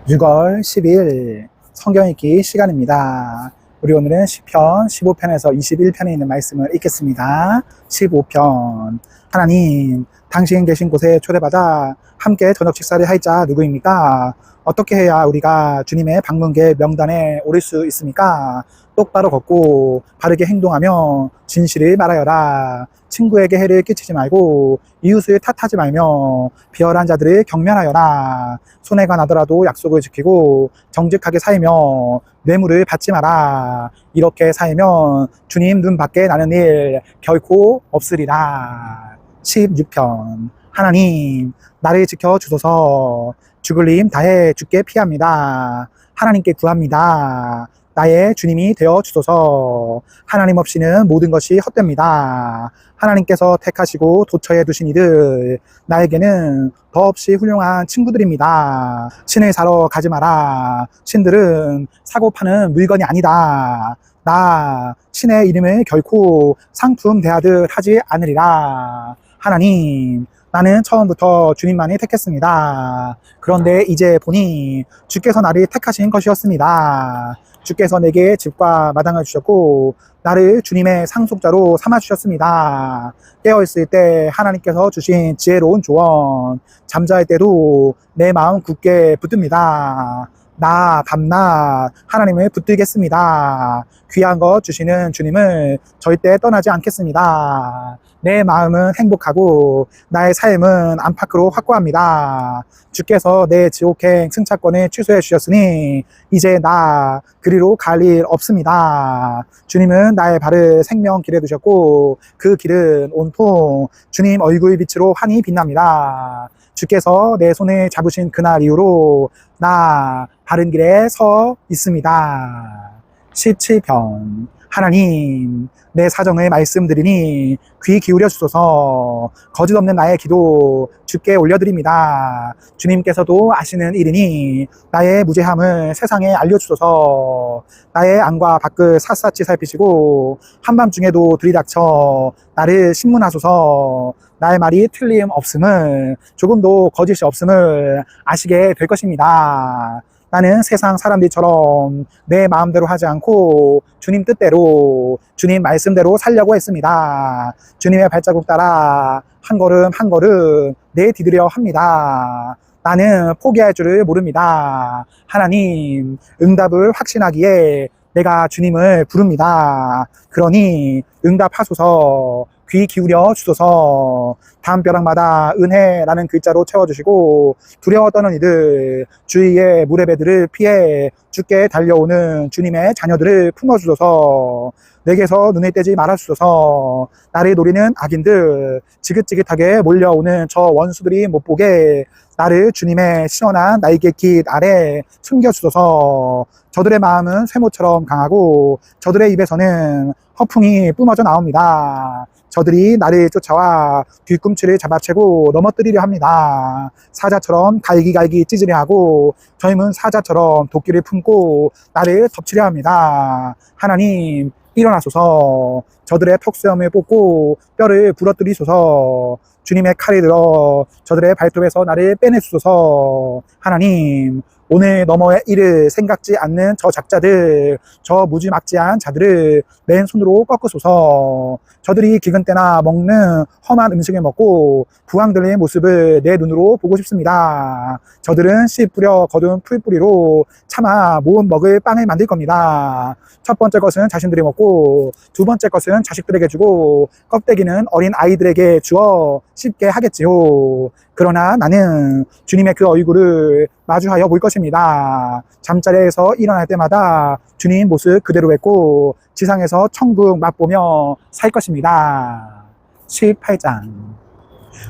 6월 10일 성경 읽기 시간입니다. 우리 오늘은 시편 15편에서 21편에 있는 말씀을 읽겠습니다. 15편. 하나님, 당신 계신 곳에 초대받아 함께 저녁 식사를 할 자 누구입니까? 어떻게 해야 우리가 주님의 방문객 명단에 오를 수 있습니까? 똑바로 걷고 바르게 행동하며 진실을 말하여라. 친구에게 해를 끼치지 말고 이웃을 탓하지 말며 비열한 자들을 경멸하여라. 손해가 나더라도 약속을 지키고 정직하게 살며 뇌물을 받지 마라. 이렇게 살면 주님 눈 밖에 나는 일 결코 없으리라. 16편. 하나님, 나를 지켜 주소서. 죽을 힘 다해 주께 피합니다. 하나님께 구합니다. 나의 주님이 되어 주소서. 하나님 없이는 모든 것이 헛됩니다. 하나님께서 택하시고 도처에 두신 이들, 나에게는 더없이 훌륭한 친구들입니다. 신을 사러 가지 마라. 신들은 사고 파는 물건이 아니다. 나 신의 이름을 결코 상품 대하듯 하지 않으리라. 하나님, 나는 처음부터 주님만이 택했습니다. 그런데 이제 보니 주께서 나를 택하신 것이었습니다. 주께서 내게 집과 마당을 주셨고 나를 주님의 상속자로 삼아주셨습니다. 깨어있을 때 하나님께서 주신 지혜로운 조언, 잠잘 때도 내 마음 굳게 붙듭니다. 나 밤낮 하나님을 붙들겠습니다. 귀한 것 주시는 주님을 절대 떠나지 않겠습니다. 내 마음은 행복하고 나의 삶은 안팎으로 확고합니다. 주께서 내 지옥행 승차권을 취소해 주셨으니 이제 나 그리로 갈 일 없습니다. 주님은 나의 발을 생명길에 두셨고 그 길은 온통 주님 얼굴 빛으로 환히 빛납니다. 주께서 내 손을 잡으신 그날 이후로 나 바른 길에 서 있습니다. 17편. 하나님, 내 사정을 말씀드리니 귀 기울여 주소서. 거짓없는 나의 기도 주께 올려드립니다. 주님께서도 아시는 일이니 나의 무죄함을 세상에 알려주소서. 나의 안과 밖을 샅샅이 살피시고 한밤중에도 들이닥쳐 나를 신문하소서. 나의 말이 틀림없음을, 조금도 거짓이 없음을 아시게 될 것입니다. 나는 세상 사람들처럼 내 마음대로 하지 않고 주님 뜻대로, 주님 말씀대로 살려고 했습니다. 주님의 발자국 따라 한 걸음 한 걸음 내디디려 합니다. 나는 포기할 줄을 모릅니다. 하나님, 응답을 확신하기에 내가 주님을 부릅니다. 그러니 응답하소서. 귀 기울여 주소서. 담벼락마다 은혜라는 글자로 채워주시고 두려워 떠는 이들, 주위의 무례배들을 피해 주께 달려오는 주님의 자녀들을 품어주소서. 내게서 눈을 떼지 말아주소서. 나를 노리는 악인들, 지긋지긋하게 몰려오는 저 원수들이 못 보게 나를 주님의 시원한 날개 깃 아래 숨겨주소서. 저들의 마음은 쇠모처럼 강하고 저들의 입에서는 허풍이 뿜어져 나옵니다. 저들이 나를 쫓아와 뒤꿈치를 잡아채고 넘어뜨리려 합니다. 사자처럼 갈기갈기 찢으려 하고 젊은 사자처럼 도끼를 품고 나를 덮치려 합니다. 하나님, 일어나소서. 저들의 턱수염을 뽑고 뼈를 부러뜨리소서. 주님의 칼이 들어 저들의 발톱에서 나를 빼내소서. 하나님, 오늘 너머의 일을 생각지 않는 저 작자들, 저 무지막지한 자들을 맨손으로 꺾으소서. 저들이 기근 때나 먹는 험한 음식을 먹고 부황들의 모습을 내 눈으로 보고 싶습니다. 저들은 씨 뿌려 거둔 풀뿌리로 차마 모은 먹을 빵을 만들 겁니다. 첫 번째 것은 자신들이 먹고 두 번째 것은 자식들에게 주고 껍데기는 어린 아이들에게 주어 씹게 하겠지요. 그러나 나는 주님의 그 얼굴을 마주하여 볼 것입니다. 잠자리에서 일어날 때마다 주님 모습 그대로 뵙고 지상에서 천국 맛보며 살 것입니다. 18장.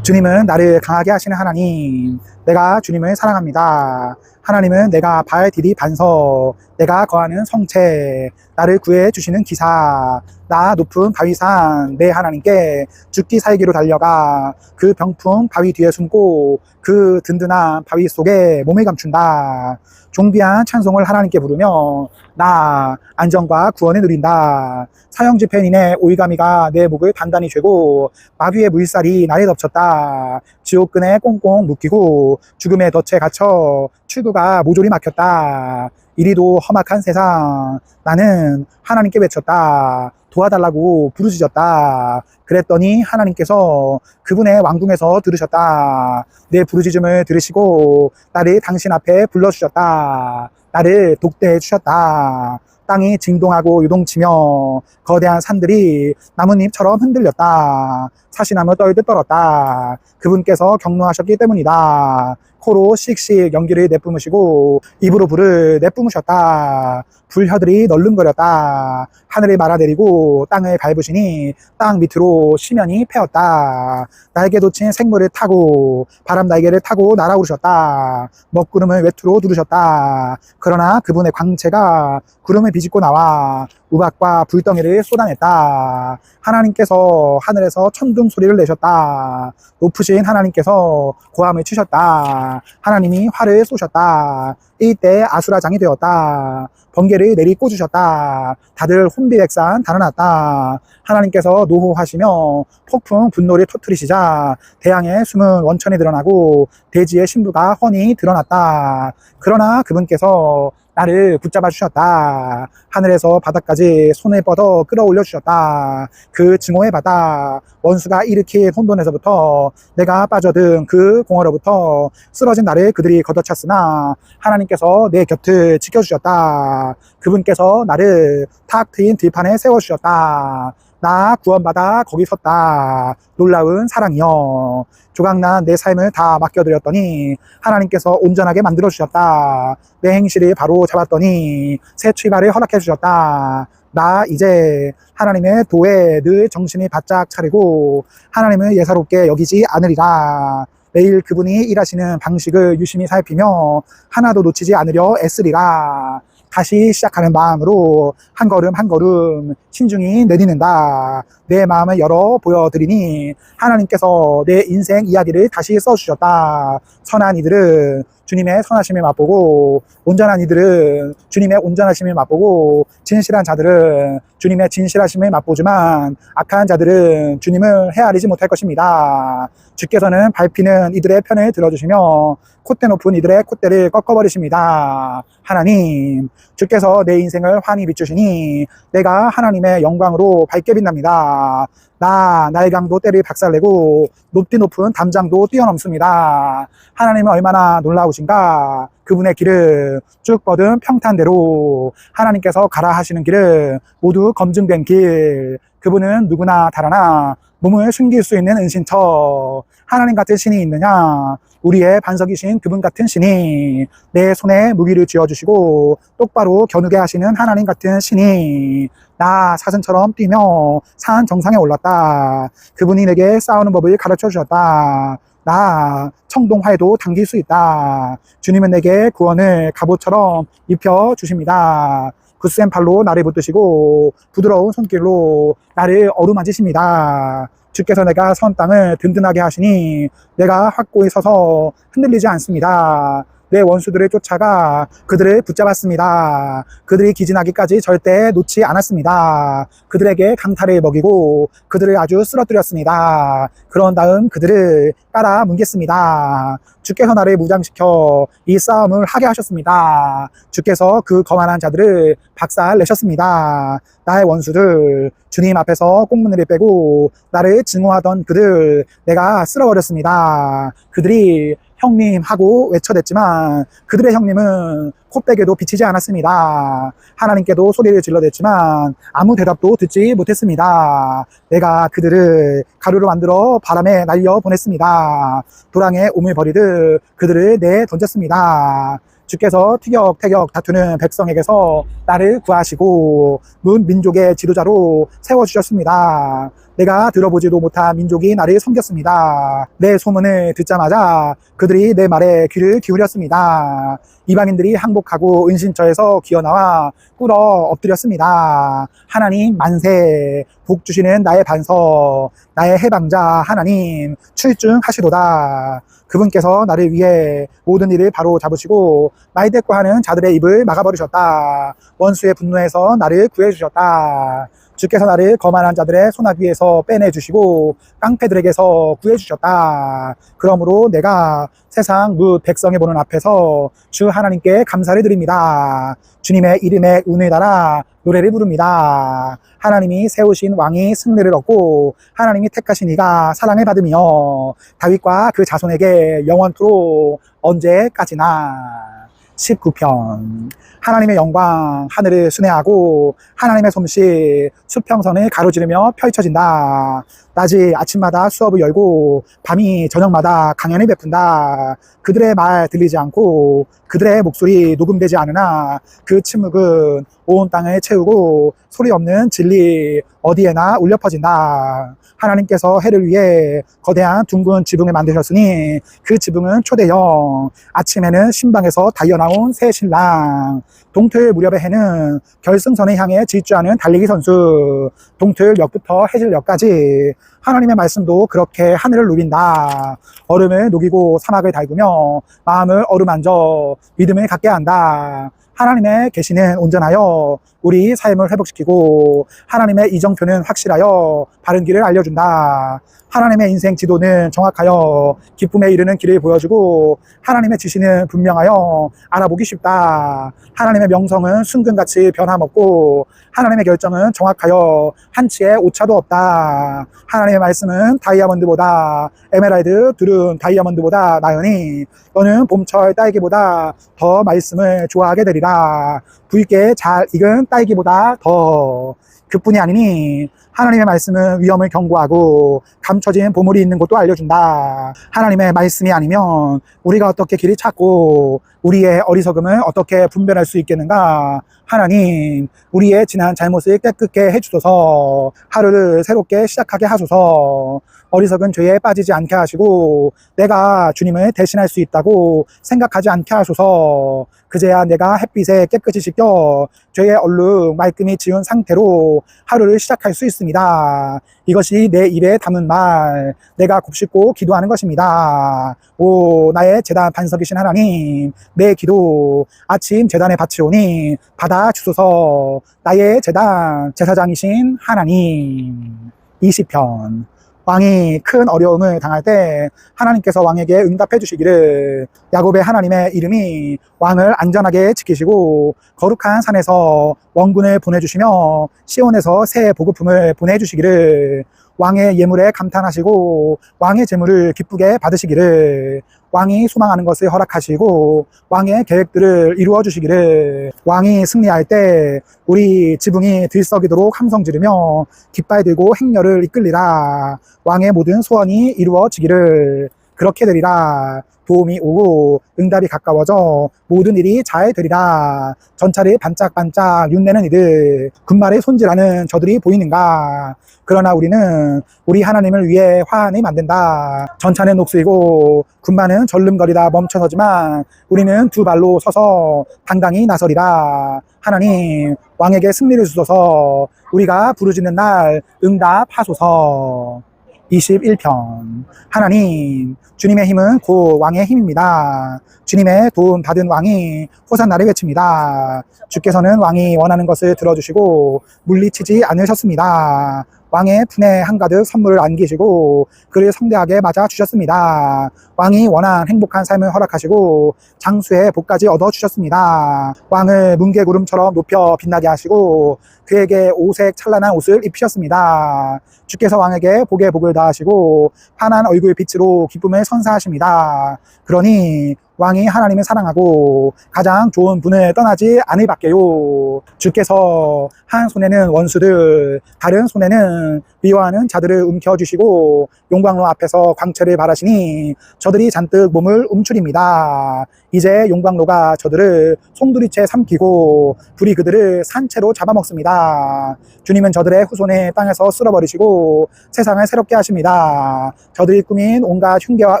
주님은 나를 강하게 하시는 하나님, 내가 주님을 사랑합니다. 하나님은 내가 발 디디 반석, 내가 거하는 성체, 나를 구해 주시는 기사, 나 높은 바위산 내 하나님께 죽기 살기로 달려가 그 병풍 바위 뒤에 숨고 그 든든한 바위 속에 몸을 감춘다. 종비한 찬송을 하나님께 부르며 나 안정과 구원을 누린다. 사형집행인의 오이가미가 내 목을 단단히 죄고 마귀의 물살이 나를 덮쳤다. 지옥끈에 꽁꽁 묶이고 죽고 죽음의 덫에 갇혀 출구가 모조리 막혔다. 이리도 험악한 세상. 나는 하나님께 외쳤다. 도와달라고 부르짖었다. 그랬더니 하나님께서 그분의 왕궁에서 들으셨다. 내 부르짖음을 들으시고 나를 당신 앞에 불러주셨다. 나를 독대해 주셨다. 땅이 진동하고 요동치며 거대한 산들이 나뭇잎처럼 흔들렸다. 사시나무 떨듯 떨었다. 그분께서 경노하셨기 때문이다. 코로 씩씩 연기를 내뿜으시고 입으로 불을 내뿜으셨다. 불혀들이 널름거렸다. 하늘을 말아내리고 땅을 밟으시니 땅 밑으로 시면이 패었다. 날개 돋친 생물을 타고 바람 날개를 타고 날아오르셨다. 먹구름을 외투로 두르셨다. 그러나 그분의 광채가 구름을 비집고 나와 우박과 불덩이를 쏟아냈다. 하나님께서 하늘에서 천둥 소리를 내셨다. 높으신 하나님께서 고함을 치셨다. 하나님이 활을 쏘셨다. 이때 아수라장이 되었다. 번개를 내리 꽂으셨다. 다들 혼비백산 달아났다. 하나님께서 노호하시며 폭풍 분노를 터뜨리시자 대양의 숨은 원천이 드러나고 대지의 신부가 훤히 드러났다. 그러나 그분께서 나를 붙잡아 주셨다. 하늘에서 바닥까지 손을 뻗어 끌어올려 주셨다. 그 증오의 바다, 원수가 일으킨 혼돈에서부터 내가 빠져든 그 공허로부터 쓰러진 나를 그들이 걷어찼으나 하나님께서 내 곁을 지켜주셨다. 그분께서 나를 탁 트인 들판에 세워주셨다. 나 구원받아 거기 섰다. 놀라운 사랑이여. 조각난 내 삶을 다 맡겨드렸더니 하나님께서 온전하게 만들어주셨다. 내 행실이 바로 잡았더니 새 출발을 허락해주셨다. 나 이제 하나님의 도에 늘 정신이 바짝 차리고 하나님을 예사롭게 여기지 않으리라. 매일 그분이 일하시는 방식을 유심히 살피며 하나도 놓치지 않으려 애쓰리라. 다시 시작하는 마음으로 한 걸음 한 걸음 신중히 내딛는다. 내 마음을 열어 보여드리니 하나님께서 내 인생 이야기를 다시 써주셨다. 선한 이들은 주님의 선하심을 맛보고 온전한 이들은 주님의 온전하심을 맛보고 진실한 자들은 주님의 진실하심을 맛보지만 악한 자들은 주님을 헤아리지 못할 것입니다. 주께서는 밟히는 이들의 편을 들어주시며 콧대 높은 이들의 콧대를 꺾어버리십니다. 하나님, 주께서 내 인생을 환히 비추시니 내가 하나님의 영광으로 밝게 빛납니다. 나의 강도 때를 박살내고 높디 높은 담장도 뛰어넘습니다. 하나님은 얼마나 놀라우신가. 그분의 길은 쭉 뻗은 평탄대로 하나님께서 가라 하시는 길은 모두 검증된 길. 그분은 누구나 달아나 몸을 숨길 수 있는 은신처. 하나님 같은 신이 있느냐? 우리의 반석이신 그분 같은 신이 내 손에 무기를 쥐어주시고 똑바로 겨누게 하시는 하나님 같은 신이 나 사슴처럼 뛰며 산 정상에 올랐다. 그분이 내게 싸우는 법을 가르쳐 주셨다. 나 청동화에도 당길 수 있다. 주님은 내게 구원을 갑옷처럼 입혀 주십니다. 굳센 팔로 나를 붙드시고 부드러운 손길로 나를 어루만지십니다. 주께서 내가 선 땅을 든든하게 하시니 내가 확고히 서서 흔들리지 않습니다. 내 원수들을 쫓아가 그들을 붙잡았습니다. 그들이 기진하기까지 절대 놓지 않았습니다. 그들에게 강탈을 먹이고 그들을 아주 쓰러뜨렸습니다. 그런 다음 그들을 깔아 뭉갰습니다. 주께서 나를 무장시켜 이 싸움을 하게 하셨습니다. 주께서 그 거만한 자들을 박살 내셨습니다. 나의 원수들, 주님 앞에서 꽁무니를 빼고 나를 증오하던 그들 내가 쓸어버렸습니다. 그들이 형님 하고 외쳐댔지만 그들의 형님은 코빼기도 비치지 않았습니다. 하나님께도 소리를 질러댔지만 아무 대답도 듣지 못했습니다. 내가 그들을 가루로 만들어 바람에 날려 보냈습니다. 도랑에 오물 버리듯 그들을 내던졌습니다. 주께서 티격태격 다투는 백성에게서 나를 구하시고 문 민족의 지도자로 세워주셨습니다. 내가 들어보지도 못한 민족이 나를 섬겼습니다. 내 소문을 듣자마자 그들이 내 말에 귀를 기울였습니다. 이방인들이 항복하고 은신처에서 기어나와 꿇어 엎드렸습니다. 하나님 만세, 복 주시는 나의 반석, 나의 해방자 하나님 출중하시도다. 그분께서 나를 위해 모든 일을 바로 잡으시고 말대꾸하는 자들의 입을 막아버리셨다. 원수의 분노에서 나를 구해주셨다. 주께서 나를 거만한 자들의 손아귀에서 빼내주시고 깡패들에게서 구해주셨다. 그러므로 내가 세상 뭇 백성의 보는 앞에서 주 하나님께 감사를 드립니다. 주님의 이름에 운을 달아 노래를 부릅니다. 하나님이 세우신 왕이 승리를 얻고 하나님이 택하신 이가 사랑을 받으며 다윗과 그 자손에게 영원토록 언제까지나. 19편. 하나님의 영광 하늘을 순회하고 하나님의 솜씨 수평선을 가로지르며 펼쳐진다. 낮이 아침마다 수업을 열고 밤이 저녁마다 강연을 베푼다. 그들의 말 들리지 않고 그들의 목소리 녹음되지 않으나 그 침묵은 온 땅을 채우고 소리 없는 진리 어디에나 울려 퍼진다. 하나님께서 해를 위해 거대한 둥근 지붕을 만드셨으니 그 지붕은 초대형. 아침에는 신방에서 달려나온 새 신랑. 동틀 무렵의 해는 결승선을 향해 질주하는 달리기 선수. 동틀역부터 해질역까지 하나님의 말씀도 그렇게 하늘을 누빈다. 얼음을 녹이고 사막을 달구며 마음을 어루만져 믿음을 갖게 한다. 하나님의 계시는 온전하여 우리 삶을 회복시키고 하나님의 이정표는 확실하여 바른 길을 알려준다. 하나님의 인생 지도는 정확하여 기쁨에 이르는 길을 보여주고 하나님의 지시는 분명하여 알아보기 쉽다. 하나님의 명성은 순금같이 변함없고 하나님의 결정은 정확하여 한치의 오차도 없다. 하나님의 말씀은 다이아몬드보다 에메랄드 둘은 다이아몬드보다 나으니 너는 봄철 딸기보다 더 말씀을 좋아하게 되리라. 붉게 잘 익은 딸기보다 더. 그뿐이 아니니 하나님의 말씀은 위험을 경고하고 감춰진 보물이 있는 곳도 알려준다. 하나님의 말씀이 아니면 우리가 어떻게 길을 찾고 우리의 어리석음을 어떻게 분별할 수 있겠는가. 하나님, 우리의 지난 잘못을 깨끗게 해주소서. 하루를 새롭게 시작하게 하소서. 어리석은 죄에 빠지지 않게 하시고 내가 주님을 대신할 수 있다고 생각하지 않게 하소서. 그제야 내가 햇빛에 깨끗이 씻겨 죄의 얼룩 말끔히 지운 상태로 하루를 시작할 수 있습니다. 이것이 내 입에 담은 말, 내가 곱씹고 기도하는 것입니다. 오, 나의 제단 반석이신 하나님, 내 기도 아침 제단에 바치오니 받아주소서. 나의 제단 제사장이신 하나님. 20편. 왕이 큰 어려움을 당할 때 하나님께서 왕에게 응답해 주시기를, 야곱의 하나님의 이름이 왕을 안전하게 지키시고 거룩한 산에서 원군을 보내주시며 시온에서 새 보급품을 보내주시기를, 왕의 예물에 감탄하시고 왕의 재물을 기쁘게 받으시기를, 왕이 소망하는 것을 허락하시고 왕의 계획들을 이루어 주시기를, 왕이 승리할 때 우리 지붕이 들썩이도록 함성 지르며 깃발 들고 행렬을 이끌리라. 왕의 모든 소원이 이루어지기를, 그렇게 되리라. 도움이 오고 응답이 가까워져 모든 일이 잘 되리라. 전차를 반짝반짝 윤내는 이들, 군말을 손질하는 저들이 보이는가. 그러나 우리는 우리 하나님을 위해 화환을 만든다. 전차는 녹슬고 군마는 절름거리다 멈춰서지만 우리는 두 발로 서서 당당히 나서리라. 하나님, 왕에게 승리를 주소서. 우리가 부르짖는 날 응답하소서. 21편. 하나님, 주님의 힘은 곧 왕의 힘입니다. 주님의 도움 받은 왕이 호산나를 외칩니다. 주께서는 왕이 원하는 것을 들어주시고 물리치지 않으셨습니다. 왕의 품에 한가득 선물을 안기시고 그를 성대하게 맞아 주셨습니다. 왕이 원한 행복한 삶을 허락하시고 장수의 복까지 얻어 주셨습니다. 왕을 뭉게구름처럼 높여 빛나게 하시고 그에게 오색 찬란한 옷을 입히셨습니다. 주께서 왕에게 복에 복을 다하시고 환한 얼굴 빛으로 기쁨을 선사하십니다. 그러니 왕이 하나님을 사랑하고 가장 좋은 분을 떠나지 않을 밖에요. 주께서 한 손에는 원수들, 다른 손에는 미워하는 자들을 움켜쥐시고 용광로 앞에서 광채를 발하시니 저들이 잔뜩 몸을 움츠립니다. 이제 용광로가 저들을 송두리째 삼키고 불이 그들을 산채로 잡아먹습니다. 주님은 저들의 후손을 땅에서 쓸어버리시고 세상을 새롭게 하십니다. 저들이 꾸민 온갖 흉계와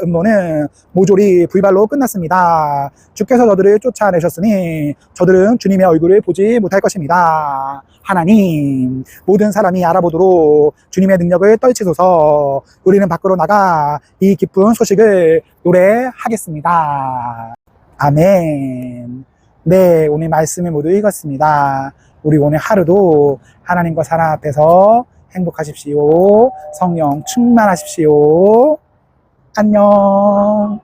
음모는 모조리 불발로 끝났습니다. 주께서 저들을 쫓아내셨으니 저들은 주님의 얼굴을 보지 못할 것입니다. 하나님, 모든 사람이 알아보도록 주님의 능력을 떨치소서. 우리는 밖으로 나가 이 기쁜 소식을 노래하겠습니다. 아멘. 네, 오늘 말씀을 모두 읽었습니다. 우리 오늘 하루도 하나님과 사랑 앞에서 행복하십시오. 성령 충만하십시오. 안녕.